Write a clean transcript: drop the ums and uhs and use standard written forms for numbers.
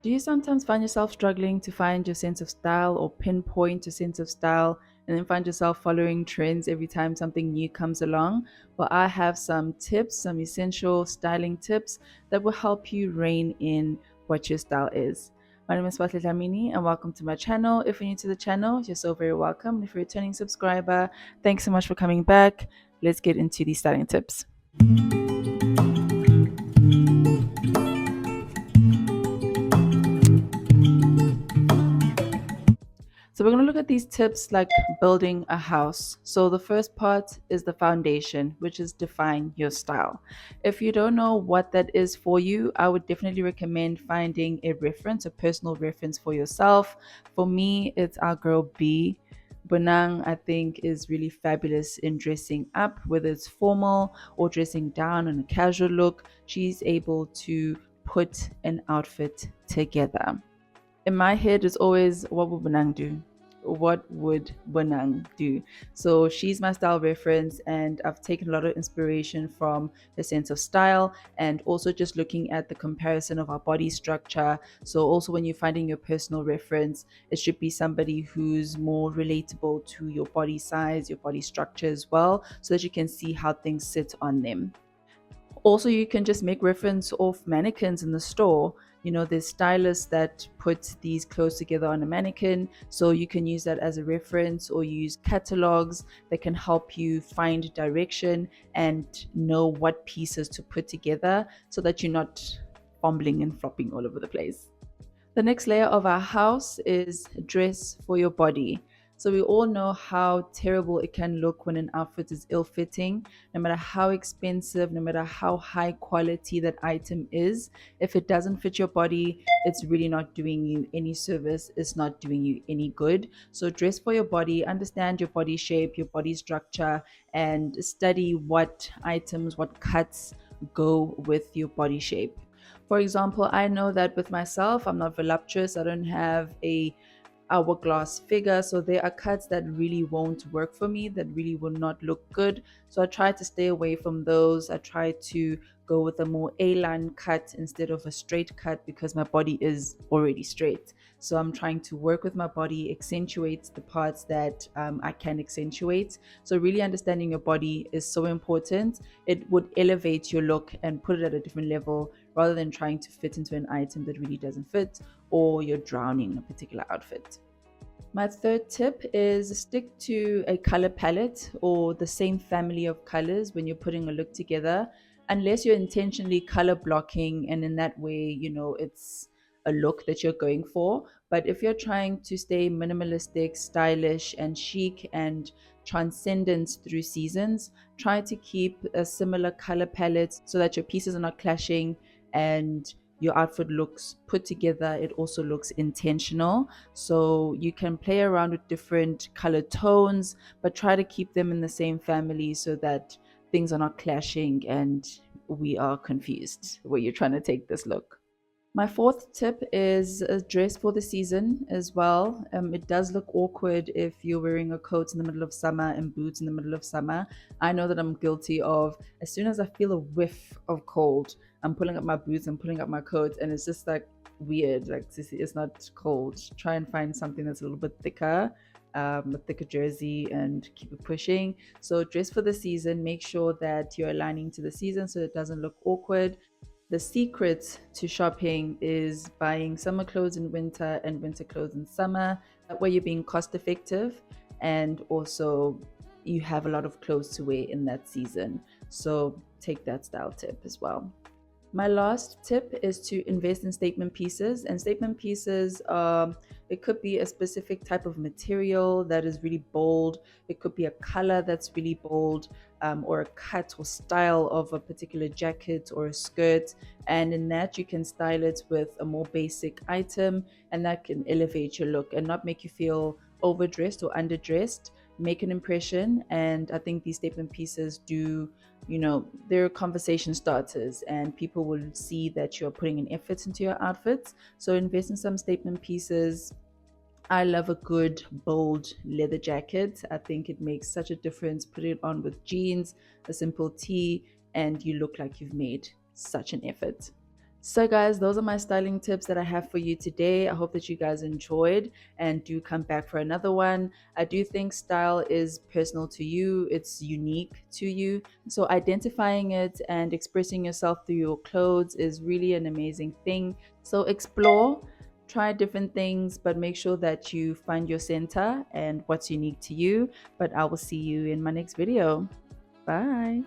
Do you sometimes find yourself struggling to find your sense of style or pinpoint your sense of style and then find yourself following trends every time something new comes along? Well, I have some tips, some essential styling tips that will help you rein in what your style is. My name is Fatle Dlamini and welcome to my channel. If you're new to the channel, you're so very welcome. If you're a returning subscriber, thanks so much for coming back. Let's get into these styling tips. So we're going to look at these tips like building a house. So the first part is the foundation, which is define your style. If you don't know what that is for you, I would definitely recommend finding a reference, a personal reference for yourself. For me, it's our girl B. Bonang, I think, is really fabulous in dressing up, whether it's formal or dressing down in a casual look. She's able to put an outfit together. In my head, it's always, what would Bonang do? What would Bonang do? So she's my style reference, and I've taken a lot of inspiration from her sense of style and also just looking at the comparison of our body structure. So, also, when you're finding your personal reference, it should be somebody who's more relatable to your body size, your body structure as well, so that you can see how things sit on them. Also, you can just make reference of mannequins in the store. There's stylists that put these clothes together on a mannequin, so you can use that as a reference or use catalogs that can help you find direction and know what pieces to put together so that you're not fumbling and flopping all over the place. The next layer of our house is dress for your body. So we all know how terrible it can look when an outfit is ill-fitting, no matter how expensive, no matter how high quality that item is. If it doesn't fit your body, it's really not doing you any service, it's not doing you any good. So dress for your body, understand your body shape, your body structure, and study what items, what cuts go with your body shape. For example, I know that with myself, I'm not voluptuous. I don't have a hourglass figure. So there are cuts that really won't work for me, that really will not look good. So I try to stay away from those. I try to go with a more A-line cut instead of a straight cut because my body is already straight. So I'm trying to work with my body, accentuate the parts that I can accentuate. So really understanding your body is so important. It would elevate your look and put it at a different level rather than trying to fit into an item that really doesn't fit or you're drowning in a particular outfit. My third tip is stick to a color palette or the same family of colors when you're putting a look together, unless you're intentionally color blocking, and in that way, it's a look that you're going for. But if you're trying to stay minimalistic, stylish, and chic and transcendent through seasons, try to keep a similar color palette so that your pieces are not clashing and your outfit looks put together. It also looks intentional. So you can play around with different color tones, but try to keep them in the same family so that things are not clashing and we are confused where you're trying to take this look. My fourth tip is a dress for the season as well. It does look awkward if you're wearing a coat in the middle of summer and boots in the middle of summer. I know that I'm guilty of, as soon as I feel a whiff of cold, I'm pulling up my boots and pulling up my coat, and it's just like weird. Like, "Sissy, it's not cold." Try and find something that's a little bit thicker, a thicker jersey, and keep it pushing. So, dress for the season. Make sure that you're aligning to the season so it doesn't look awkward. The secret to shopping is buying summer clothes in winter and winter clothes in summer. That way, you're being cost effective and also you have a lot of clothes to wear in that season. So, take that style tip as well. My last tip is to invest in statement pieces. And statement pieces, it could be a specific type of material that is really bold. It could be a color that's really bold, or a cut or style of a particular jacket or a skirt. And in that, you can style it with a more basic item, and that can elevate your look and not make you feel overdressed or underdressed. Make an impression. And I think these statement pieces do, they're conversation starters and people will see that you're putting an effort into your outfits. So invest in some statement pieces. I love a good bold leather jacket. I think it makes such a difference. Put it on with jeans, a simple tee, and you look like you've made such an effort. So, guys, those are my styling tips that I have for you today. I hope that you guys enjoyed and do come back for another one. I do think style is personal to you, it's unique to you. So, identifying it and expressing yourself through your clothes is really an amazing thing. So, explore, try different things, but make sure that you find your center and what's unique to you. But I will see you in my next video. Bye.